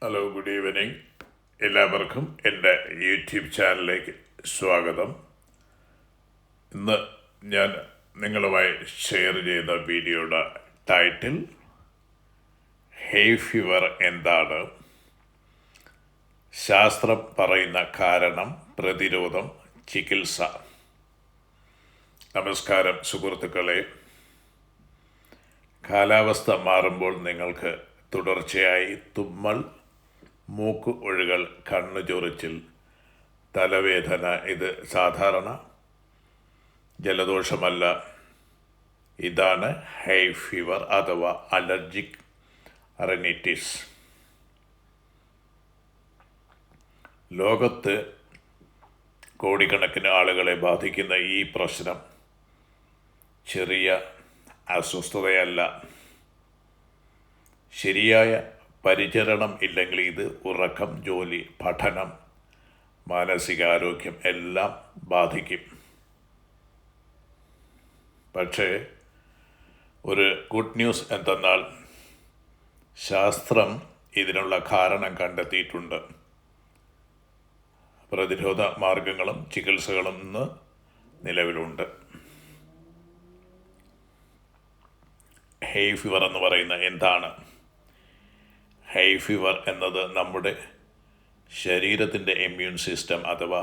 Hello, good evening. എല്ലാവർക്കും എൻ്റെ YouTube ചാനലിലേക്ക് സ്വാഗതം. ഇന്ന് ഞാൻ നിങ്ങളുമായി ഷെയർ ചെയ്യുന്ന വീഡിയോയുടെ ടൈറ്റിൽ ഹേ ഫീവർ എന്താണ്, ശാസ്ത്രം പറയുന്ന കാരണം, പ്രതിരോധം, ചികിത്സ. നമസ്കാരം സുഹൃത്തുക്കളെ. കാലാവസ്ഥ മാറുമ്പോൾ നിങ്ങൾക്ക് തുടർച്ചയായി തുമ്മൽ, മൂക്ക് ഒഴുകൽ, കണ്ണു ചൊറിച്ചിൽ, തലവേദന, ഇത് സാധാരണ ജലദോഷമല്ല. ഇതാണ് ഹൈ ഫീവർ അഥവാ അലർജിക് റൈനൈറ്റിസ്. ലോകത്ത് കോടിക്കണക്കിന് ആളുകളെ ബാധിക്കുന്ന ഈ പ്രശ്നം ചെറിയ അസ്വസ്ഥതയല്ല. ശരിയായ പരിചരണം ഇല്ലെങ്കിൽ ഇത് ഉറക്കം, ജോലി, പഠനം, മാനസികാരോഗ്യം എല്ലാം ബാധിക്കും. പക്ഷേ ഒരു ഗുഡ് ന്യൂസ് എന്തെന്നാൽ ശാസ്ത്രം ഇതിനുള്ള കാരണം കണ്ടെത്തിയിട്ടുണ്ട്. പ്രതിരോധ മാർഗങ്ങളും ചികിത്സകളും ഇന്ന് നിലവിലുണ്ട്. ഹേ ഫീവർ എന്ന് പറയുന്ന എന്താണ്? ഹൈ ഫീവർ എന്നത് നമ്മുടെ ശരീരത്തിൻ്റെ ഇമ്മ്യൂൺ സിസ്റ്റം അഥവാ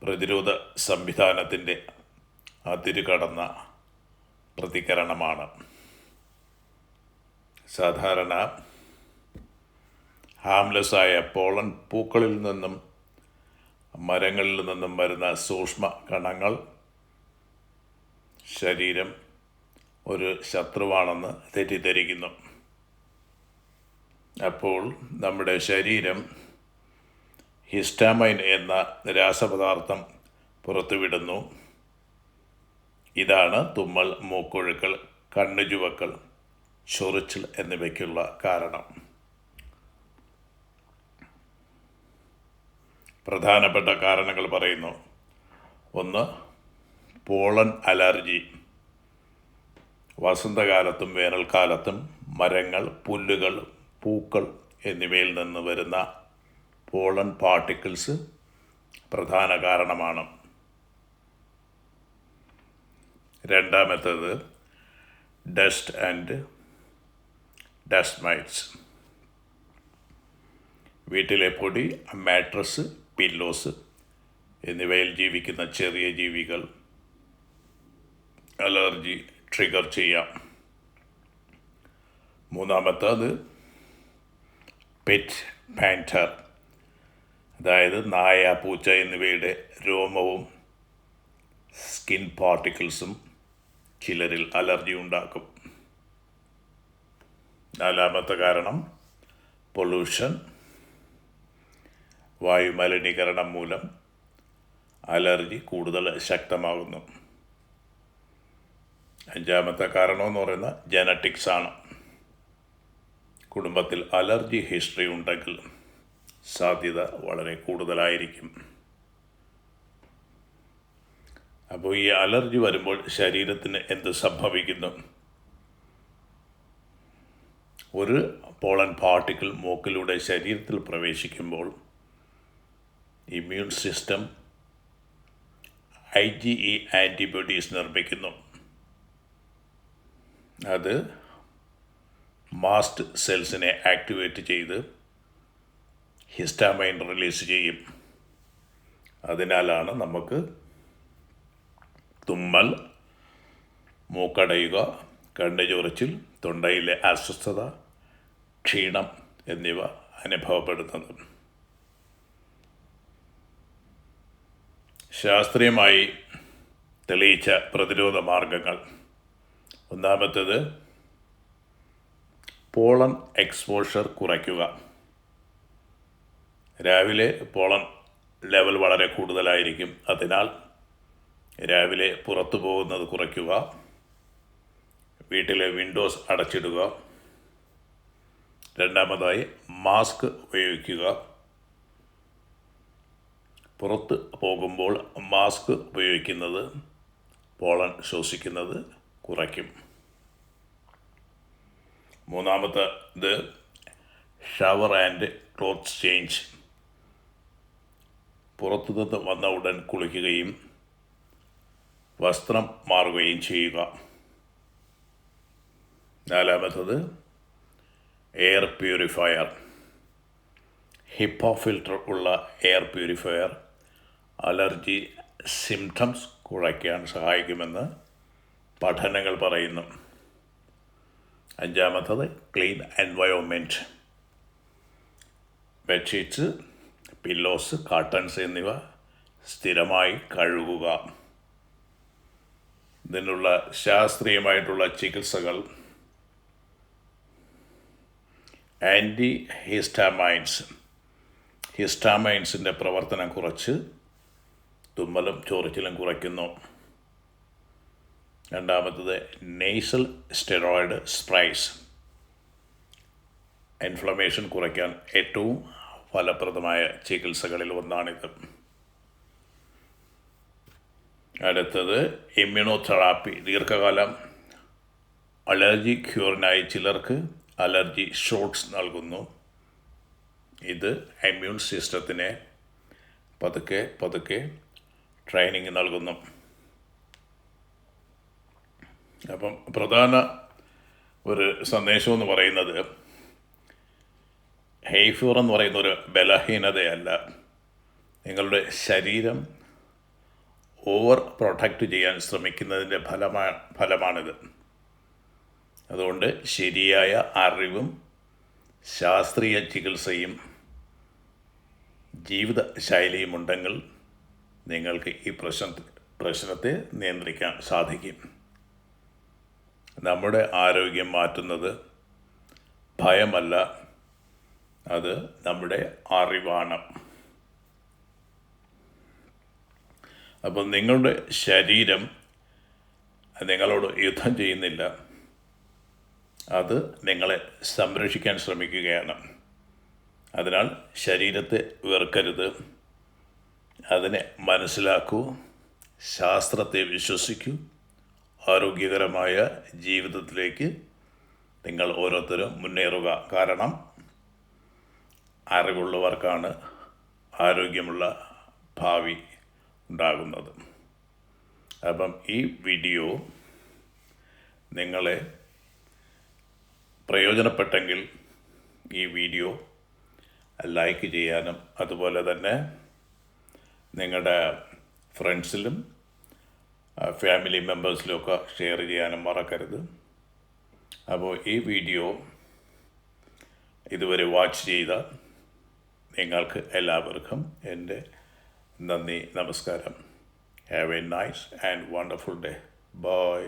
പ്രതിരോധ സംവിധാനത്തിൻ്റെ അതിരുകടന്ന പ്രതികരണമാണ്. സാധാരണ ഹാംലെസ്സായ പോളൻ പൂക്കളിൽ നിന്നും മരങ്ങളിൽ നിന്നും വരുന്ന സൂക്ഷ്മ കണങ്ങൾ ശരീരം ഒരു ശത്രുവാണെന്ന് തെറ്റിദ്ധരിക്കുന്നു. അപ്പോൾ നമ്മുടെ ശരീരം ഹിസ്റ്റാമൈൻ എന്ന രാസപദാർത്ഥം പുറത്തുവിടുന്നു. ഇതാണ് തുമ്മൽ, മൂക്കൊഴുക്കൽ, കണ്ണു ചുവക്കൽ, ചൊറിച്ചിൽ എന്നിവയ്ക്കുള്ള കാരണം. പ്രധാനപ്പെട്ട കാരണങ്ങൾ പറയുന്നു. 1. Pollen allergy. വസന്തകാലത്തും വേനൽക്കാലത്തും മരങ്ങൾ, പുല്ലുകൾ, പൂക്കൾ എന്നിവയിൽ നിന്ന് വരുന്ന പോളൻ പാർട്ടിക്കിൾസ് പ്രധാന കാരണമാണ്. രണ്ടാമത്തേത് ഡസ്റ്റ് ആൻഡ് ഡസ്റ്റ് മൈറ്റ്സ്. വീട്ടിലെ പൊടി, മാട്രസ്, പില്ലോസ് എന്നിവയിൽ ജീവിക്കുന്ന ചെറിയ ജീവികൾ അലർജി ട്രിഗർ ചെയ്യാം. മൂന്നാമത്തേത് പെറ്റ് പാൻറ്റർ, അതായത് നായ, പൂച്ച എന്നിവയുടെ രോമവും സ്കിൻ പാർട്ടിക്കിൾസും ചിലരിൽ അലർജി ഉണ്ടാക്കും. നാലാമത്തെ കാരണം പൊല്യൂഷൻ. വായുമലിനീകരണം മൂലം അലർജി കൂടുതൽ ശക്തമാകുന്നു. അഞ്ചാമത്തെ കാരണമെന്ന് പറയുന്ന ജനറ്റിക്സ് ആണ്. കുടുംബത്തിൽ അലർജി ഹിസ്റ്ററി ഉണ്ടെങ്കിൽ സാധ്യത വളരെ കൂടുതലായിരിക്കും. അപ്പോൾ ഈ അലർജി വരുമ്പോൾ ശരീരത്തിന് എന്ത് സംഭവിക്കുന്നു? ഒരു പോളൻ പാർട്ടിക്കിൾ മൂക്കിലൂടെ ശരീരത്തിൽ പ്രവേശിക്കുമ്പോൾ ഇമ്മ്യൂൺ സിസ്റ്റം IgE ആൻറ്റിബോഡീസ് നിർമ്മിക്കുന്നു. അത് മാസ്റ്റ് സെൽസിനെ ആക്ടിവേറ്റ് ചെയ്ത് ഹിസ്റ്റാമൈൻ റിലീസ് ചെയ്യും. അതിനാലാണ് നമുക്ക് തുമ്മൽ, മൂക്കടയുക, കണ്ണ് ചൊറിച്ചിൽ, തൊണ്ടയിലെ അസ്വസ്ഥത, ക്ഷീണം എന്നിവ അനുഭവപ്പെടുന്നത്. ശാസ്ത്രീയമായി തെളിയിച്ച പ്രതിരോധ മാർഗങ്ങൾ. ഒന്നാമത്തേത് പോളൻ എക്സ്പോഷർ കുറയ്ക്കുക. രാവിലെ പോളൻ ലെവൽ വളരെ കൂടുതലായിരിക്കും. അതിനാൽ രാവിലെ പുറത്തു പോകുന്നത് കുറയ്ക്കുക. വീട്ടിലെ വിൻഡോസ് അടച്ചിടുക. രണ്ടാമതായി മാസ്ക് ഉപയോഗിക്കുക. പുറത്ത് പോകുമ്പോൾ മാസ്ക് ഉപയോഗിക്കുന്നത് പോളൻ ശ്വസിക്കുന്നത് കുറയ്ക്കും. മൂന്നാമത്തത് ഷവർ ആൻഡ് ക്ലോത്ത് ചേഞ്ച്. പുറത്തുനിന്ന് വന്ന ഉടൻ കുളിക്കുകയും വസ്ത്രം മാറുകയും ചെയ്യുക. നാലാമത്തത് എയർ പ്യൂരിഫയർ. ഹിപ്പോ ഫിൽറ്റർ ഉള്ള എയർ പ്യൂരിഫയർ അലർജി സിംറ്റംസ് കുറയ്ക്കാൻ സഹായിക്കുമെന്ന് പഠനങ്ങൾ പറയുന്നു. അഞ്ചാമത്തത് clean environment. Bedsheets, pillows, curtains എന്നിവ സ്ഥിരമായി കഴുകുക. ഇതിനുള്ള ശാസ്ത്രീയമായിട്ടുള്ള ചികിത്സകൾ ആൻറ്റി ഹിസ്റ്റാമൈൻസ്. ഹിസ്റ്റാമൈൻസിൻ്റെ പ്രവർത്തനം കുറച്ച് തുമ്മലും ചൊറിച്ചിലും കുറയ്ക്കുന്നു. രണ്ടാമത്തത് നേസൽ സ്റ്റെറോയിഡ് സ്പ്രൈസ്. ഇൻഫ്ലമേഷൻ കുറയ്ക്കാൻ ഏറ്റവും ഫലപ്രദമായ ചികിത്സകളിൽ ഒന്നാണിത്. അടുത്തത് ഇമ്മ്യൂണോതെറാപ്പി. ദീർഘകാലം അലർജി ക്യൂറിനായി ചിലർക്ക് അലർജി ഷോട്ട്സ് നൽകുന്നു. ഇത് ഇമ്മ്യൂൺ സിസ്റ്റത്തിനെ പതുക്കെ ട്രെയിനിങ് നൽകുന്നു. അപ്പം പ്രധാന ഒരു സന്ദേശം എന്ന് പറയുന്നത് ഹെയ്ഫ്യൂർ എന്ന് പറയുന്ന ഒരു ബലഹീനതയല്ല. നിങ്ങളുടെ ശരീരം ഓവർ പ്രൊട്ടക്റ്റ് ചെയ്യാൻ ശ്രമിക്കുന്നതിൻ്റെ ഫലമാണിത്. അതുകൊണ്ട് ശരിയായ അറിവും ശാസ്ത്രീയ ചികിത്സയും ജീവിത ശൈലിയും ഉണ്ടെങ്കിൽ നിങ്ങൾക്ക് ഈ പ്രശ്നത്തെ നിയന്ത്രിക്കാൻ സാധിക്കും. നമ്മുടെ ആരോഗ്യം മാറ്റുന്നത് ഭയമല്ല, അത് നമ്മുടെ അറിവാണ്. അപ്പോൾ നിങ്ങളുടെ ശരീരം നിങ്ങളോട് യുദ്ധം ചെയ്യുന്നില്ല, അത് നിങ്ങളെ സംരക്ഷിക്കാൻ ശ്രമിക്കുകയാണ്. അതിനാൽ ശരീരത്തെ വെറുക്കരുത്, അതിനെ മനസ്സിലാക്കൂ, ശാസ്ത്രത്തെ വിശ്വസിക്കൂ. ആരോഗ്യകരമായ ജീവിതത്തിലേക്ക് നിങ്ങൾ ഓരോരുത്തരും മുന്നേറുക. കാരണം അറിവുള്ളവർക്കാണ് ആരോഗ്യമുള്ള ഭാവി ഉണ്ടാകുന്നത്. അപ്പം ഈ വീഡിയോ നിങ്ങളെ പ്രയോജനപ്പെട്ടെങ്കിൽ ഈ വീഡിയോ ലൈക്ക് ചെയ്യാനും അതുപോലെ തന്നെ നിങ്ങളുടെ ഫ്രണ്ട്സിലും ഫാമിലി മെമ്പേഴ്സിലുമൊക്കെ ഷെയർ ചെയ്യാനും മറക്കരുത്. അപ്പോൾ ഈ വീഡിയോ ഇതുവരെ വാച്ച് ചെയ്ത നിങ്ങൾക്ക് എല്ലാവർക്കും എൻ്റെ നന്ദി, നമസ്കാരം. Have a nice and wonderful day. By.